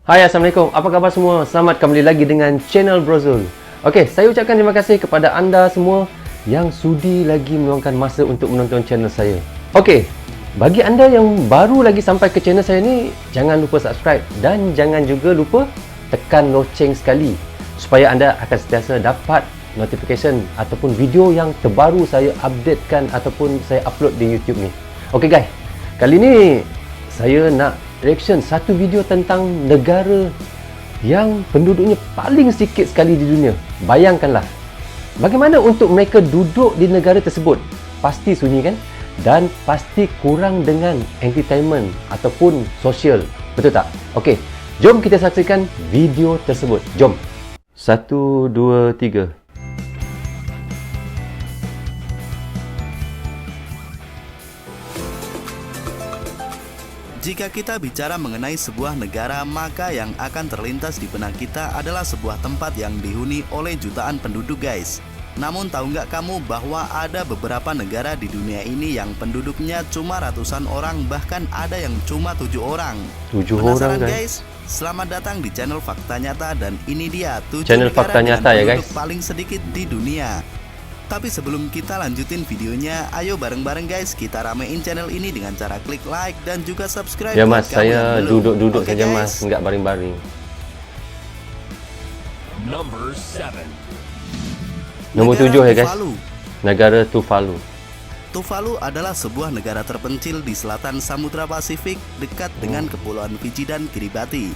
Hai, Assalamualaikum. Apa khabar semua? Selamat kembali lagi dengan channel Brozul. Okey, saya ucapkan terima kasih kepada anda semua yang sudi lagi meluangkan masa untuk menonton channel saya. Okey, bagi anda yang baru lagi sampai ke channel saya ni, jangan lupa subscribe dan jangan juga lupa tekan loceng sekali supaya anda akan sentiasa dapat notification ataupun video yang terbaru saya updatekan ataupun saya upload di YouTube ni. Okey guys, kali ni saya nak reaction satu video tentang negara yang penduduknya paling sedikit sekali di dunia. Bayangkanlah, bagaimana untuk mereka duduk di negara tersebut? Pasti sunyi kan? Dan pasti kurang dengan entertainment ataupun sosial. Betul tak? Okey, jom kita saksikan video tersebut. Jom. 1, 2, 3. Jika kita bicara mengenai sebuah negara, maka yang akan terlintas di benak kita adalah sebuah tempat yang dihuni oleh jutaan penduduk guys. Namun tahu nggak kamu bahwa ada beberapa negara di dunia ini yang penduduknya cuma ratusan orang, bahkan ada yang cuma 7 orang. 7 Penasaran orang guys? Selamat datang di channel Fakta Nyata dan ini dia 7 Channel negara Fakta dengan Nyata ya, penduduk guys. paling sedikit di dunia. Tapi sebelum kita lanjutin videonya, ayo bareng-bareng guys kita ramein channel ini dengan cara klik like dan juga subscribe. Ya mas, buat kamu yang saya belum. duduk-duduk Oke, saja guys. mas, enggak baring-baring. Number 7. Nombor Negara 7 ya guys. Tuvalu. Negara Tuvalu. Tuvalu adalah sebuah negara terpencil di selatan Samudra Pasifik dekat dengan Kepulauan Fiji dan Kiribati.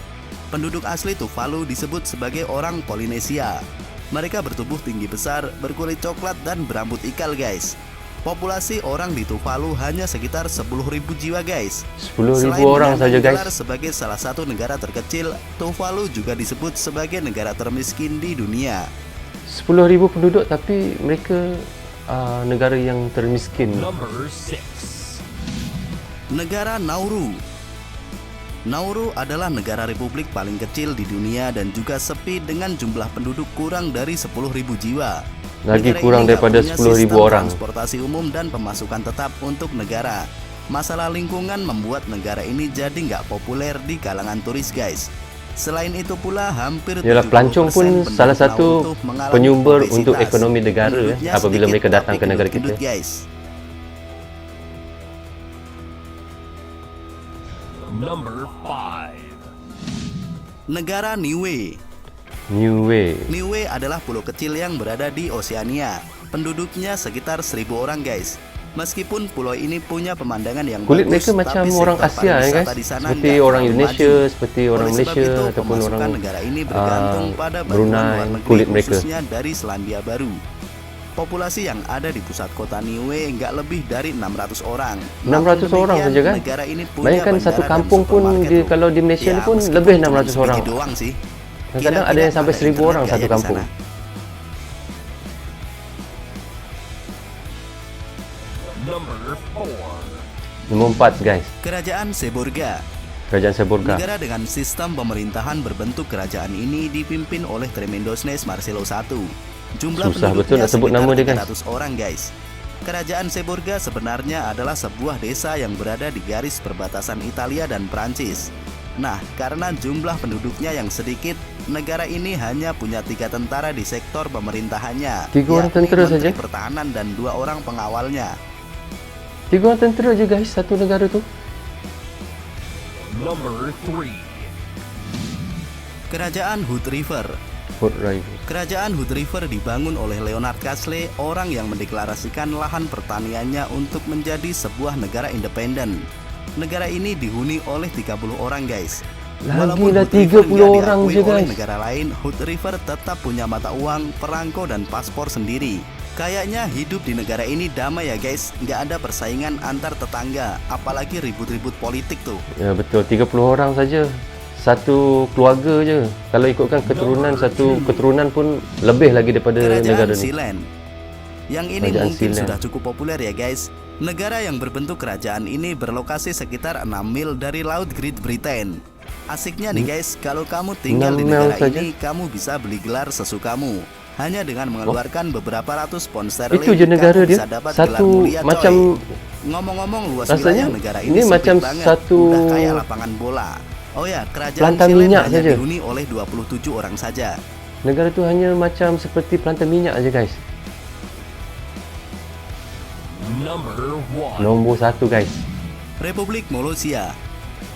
Penduduk asli Tuvalu disebut sebagai orang Polinesia. Mereka bertubuh tinggi besar, berkulit coklat dan berambut ikal guys. Populasi orang di Tuvalu hanya sekitar 10.000 jiwa guys. 10.000 orang dengan saja digelar guys. sebagai salah satu negara terkecil, Tuvalu juga disebut sebagai negara termiskin di dunia. 10.000 penduduk tapi mereka negara yang termiskin. Number 6. Negara Nauru. Nauru adalah negara republik paling kecil di dunia dan juga sepi dengan jumlah penduduk kurang dari 10.000 jiwa. Lagi Negara kurang ini nggak daripada punya 10.000 sistem orang. transportasi umum dan pemasukan tetap untuk negara. Masalah lingkungan membuat negara ini jadi nggak populer di kalangan turis guys. Selain itu pula hampir Yalah, 70% pelancong pun penduduk salah Nauru satu tuh mengalami penyumber obesitas. untuk ekonomi negara Penduduknya apabila sedikit mereka datang tapi ke negara gendut-gendut, kita. guys. Number 5. Negara Niue. Niue. Niue adalah pulau kecil yang berada di Oseania. Penduduknya sekitar 1.000 orang guys. Meskipun pulau ini punya pemandangan yang Kulit bagus, mereka macam tapi orang sektor Asia ya pariwisata guys. di sana Seperti nggak orang terlalu Indonesia, maju. seperti orang Oleh sebab Malaysia itu, ataupun pemasukan orang negara ini bergantung pada bantuan Brunei, luar negeri, kulit mereka. khususnya dari Selandia Baru. Populasi yang ada di pusat kota Niue nggak lebih dari 600 orang. 600 Namun orang demikian, saja kan? Negara ini punya Bayangkan bandara satu dan kampung pun supermarket loh. kalau di Malaysia ni pun meskipun lebih cuma 600 orang. sebiji doang sih. Kadang-kadang ada Kira-kira yang sampai 1.000 orang internet satu nggak ya di kampung. sana? Number 4. Nombor 4 guys. Kerajaan Seborga. Kerajaan Seborga. Negara dengan sistem pemerintahan berbentuk kerajaan ini dipimpin oleh Tremendosnes Marcelo I. Jumlah Susah betul penduduknya nak sebut nama dia, guys. 300 orang guys. Kerajaan Seborga sebenarnya adalah sebuah desa yang berada di garis perbatasan Italia dan Prancis. Nah, karena jumlah penduduknya yang sedikit, negara ini hanya punya 3 tentara di sektor pemerintahannya. 3 orang yakni tentera Menteri saja? Pertahanan dan 2 orang pengawalnya. 3 orang tentera je guys satu negara tu. Number 3. Kerajaan Hood River. Hood River. Kerajaan Hood River dibangun oleh Leonard Castle, orang yang mendeklarasikan lahan pertaniannya untuk menjadi sebuah negara independen. Negara ini dihuni oleh 30 orang guys. Walaupun Lagilah Hood River 30 nggak orang diakui je oleh guys. negara lain, Hood River tetap punya mata uang, perangko dan paspor sendiri. Kayaknya hidup di negara ini damai ya guys, nggak ada persaingan antar tetangga, apalagi ribut-ribut politik tuh. Ya betul, 30 orang saja. Satu keluarga je. Kalau ikutkan keturunan, satu keturunan pun lebih lagi daripada negara Kerajaan ni. Sealand. Yang ini Kerajaan mungkin Sealand. sudah cukup populer ya guys. Negara yang berbentuk kerajaan ini berlokasi sekitar 6 mil dari Laut Great Britain. Asiknya nih guys, kalau kamu tinggal 6 di mil negara saja? ini, kamu bisa beli gelar sesukamu. Hanya dengan mengeluarkan beberapa ratus pound sterling, Itu je negara kamu dia. bisa dapat Satu gelar mulia, coy. macam Ngomong-ngomong, luas rasanya wilayah negara ini ini sempit macam banget, satu udah kayak lapangan bola. Oh ya, kerajaan Plantan Chilean minyak hanya saja. dihuni oleh 27 orang saja. Negara tu hanya macam seperti pelantan minyak aja guys. Number 1. Nombor 1 guys. Republik Molossia.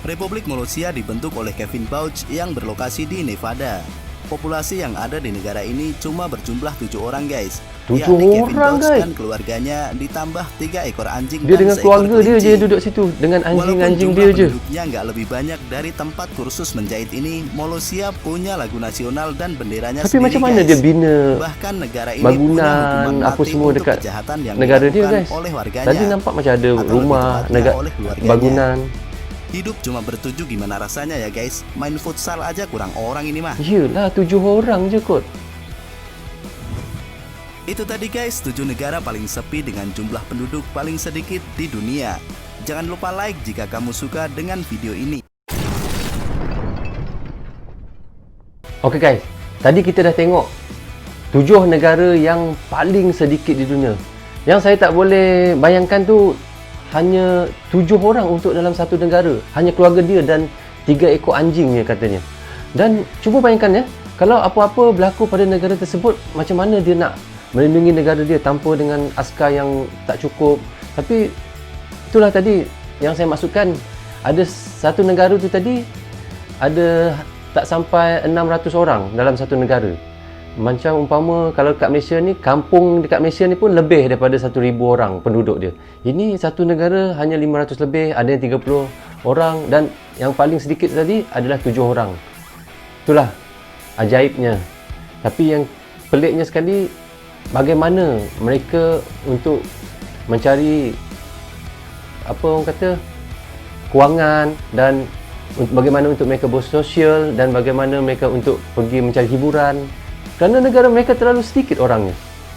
Republik Molossia dibentuk oleh Kevin Bauch yang berlokasi di Nevada. Populasi yang ada di negara ini cuma berjumlah 7 orang guys. 7 Yakni Kevin orang, Bauch guys. dan keluarganya ditambah 3 ekor anjing Dia dan dengan seekor keluarga dia je kelinci. yang duduk situ dengan anjing-anjing Walaupun dia jumlah je. penduduknya nggak lebih banyak dari tempat kursus menjait ini, Molossia punya lagu nasional dan benderanya Tapi sendiri macam mana guys. dia bina Bahkan negara ini bangunan punya hukuman apa mati semua untuk dekat kejahatan yang negara dia dilakukan guys? oleh warganya. Tadi nampak macam ada Atau lebih rumah, tepatnya oleh keluarganya. bangunan. Hidup cuma bertujuh gimana rasanya ya guys. Main futsal aja kurang orang ini mah. Yelah 7 orang je kot. Itu tadi guys 7 negara paling sepi dengan jumlah penduduk paling sedikit di dunia. Jangan lupa like jika kamu suka dengan video ini. Oke guys, tadi kita dah tengok 7 negara yang paling sedikit di dunia. Yang saya tak boleh bayangkan tu hanya 7 orang untuk dalam satu negara. Hanya keluarga dia dan 3 ekor anjingnya katanya. Dan cuba bayangkan ya, kalau apa-apa berlaku pada negara tersebut, macam mana dia nak melindungi negara dia tanpa dengan askar yang tak cukup. Tapi itulah tadi yang saya maksudkan, ada satu negara tu tadi ada tak sampai 600 orang dalam satu negara. Macam umpama kalau kat Malaysia ni, kampung dekat Malaysia ni pun lebih daripada 1,000 orang penduduk dia. Ini satu negara hanya 500 lebih, ada yang 30 orang dan yang paling sedikit tadi adalah 7 orang. Itulah ajaibnya. Tapi yang peliknya sekali, bagaimana mereka untuk mencari apa orang kata kewangan dan bagaimana untuk mereka bersosial dan bagaimana mereka untuk pergi mencari hiburan kerana negara mereka terlalu sedikit orangnya.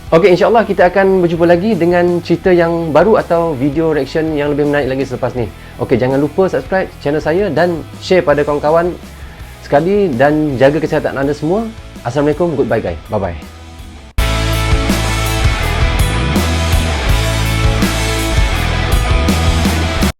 Okey, insyaAllah kita akan berjumpa lagi dengan cerita yang baru atau video reaction yang lebih menarik lagi selepas ni. Okey, jangan lupa subscribe channel saya dan share pada kawan-kawan sekali dan jaga kesihatan anda semua. Assalamualaikum, goodbye guys. Bye bye.